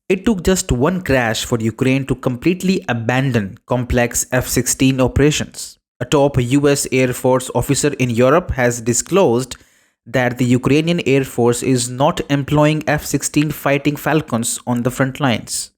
It took just one crash for Ukraine to completely abandon complex F-16 operations. A top US Air Force officer in Europe has disclosed that the Ukrainian Air Force is not employing F-16 Fighting Falcons on the front lines.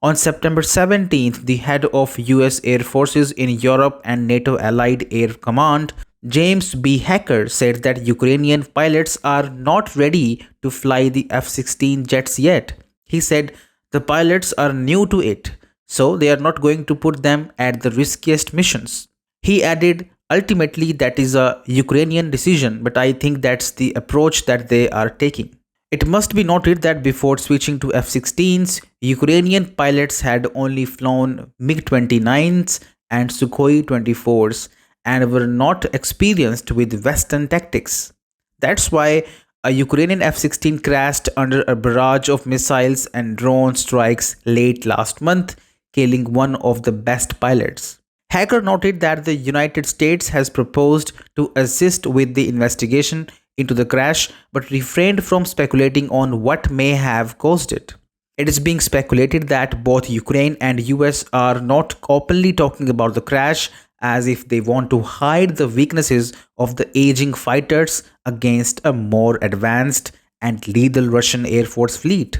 On September 17th, the head of US Air Forces in Europe and NATO Allied Air Command, James B. Hacker, said that Ukrainian pilots are not ready to fly the F-16 jets yet. He said the pilots are new to it, so they are not going to put them at the riskiest missions. He added, ultimately, that is a Ukrainian decision, but I think that's the approach that they are taking. It must be noted that before switching to F-16s, Ukrainian pilots had only flown MiG-29s and Sukhoi 24s and were not experienced with Western tactics. That's why a Ukrainian F-16 crashed under a barrage of missiles and drone strikes late last month, killing one of the best pilots. Hacker noted that the United States has proposed to assist with the investigation into the crash but refrained from speculating on what may have caused it. It is being speculated that both Ukraine and US are not openly talking about the crash, as if they want to hide the weaknesses of the aging fighters against a more advanced and lethal Russian Air Force fleet.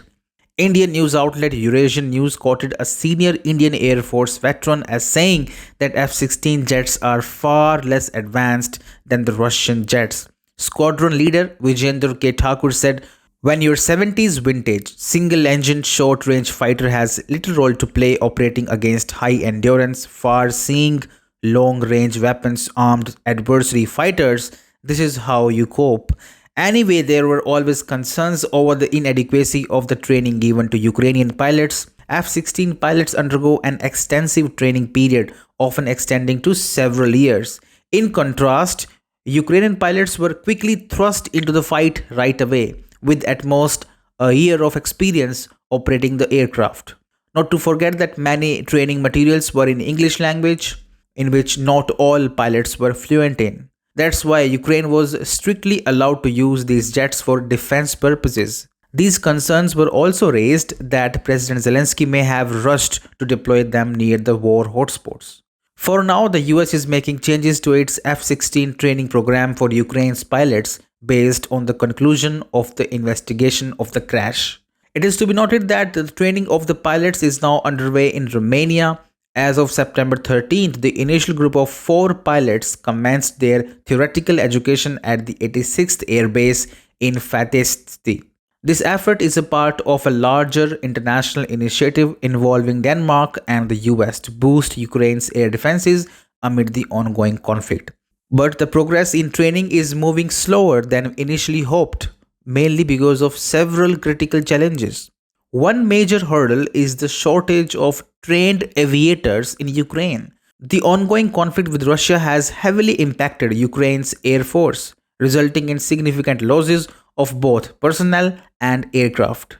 Indian news outlet Eurasian News quoted a senior Indian Air Force veteran as saying that F-16 jets are far less advanced than the Russian jets. Squadron leader Vijayendra K. Thakur said, when your 70s vintage single-engine short-range fighter has little role to play operating against high-endurance, far-seeing, long-range weapons-armed adversary fighters, this is how you cope. Anyway, there were always concerns over the inadequacy of the training given to Ukrainian pilots. F-16 pilots undergo an extensive training period, often extending to several years. In contrast, Ukrainian pilots were quickly thrust into the fight right away, with at most a year of experience operating the aircraft. Not to forget that many training materials were in English language, in which not all pilots were fluent in. That's why Ukraine was strictly allowed to use these jets for defense purposes. These concerns were also raised that President Zelensky may have rushed to deploy them near the war hotspots. For now, the US is making changes to its F-16 training program for Ukraine's pilots based on the conclusion of the investigation of the crash. It is to be noted that the training of the pilots is now underway in Romania. As of September 13th, the initial group of 4 pilots commenced their theoretical education at the 86th Air Base in Fatehsti. This effort is a part of a larger international initiative involving Denmark and the US to boost Ukraine's air defenses amid the ongoing conflict. But the progress in training is moving slower than initially hoped, mainly because of several critical challenges. One major hurdle is the shortage of trained aviators in Ukraine. The ongoing conflict with Russia has heavily impacted Ukraine's air force, resulting in significant losses of both personnel and aircraft.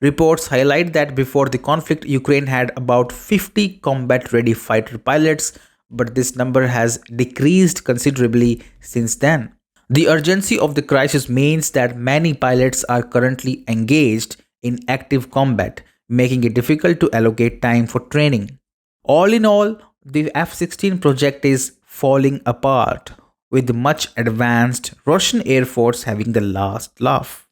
Reports highlight that before the conflict, Ukraine had about 50 combat ready fighter pilots, but this number has decreased considerably since then. The urgency of the crisis means that many pilots are currently engaged in active combat, making it difficult to allocate time for training. All in all, the F-16 project is falling apart, with the much advanced Russian Air Force having the last laugh.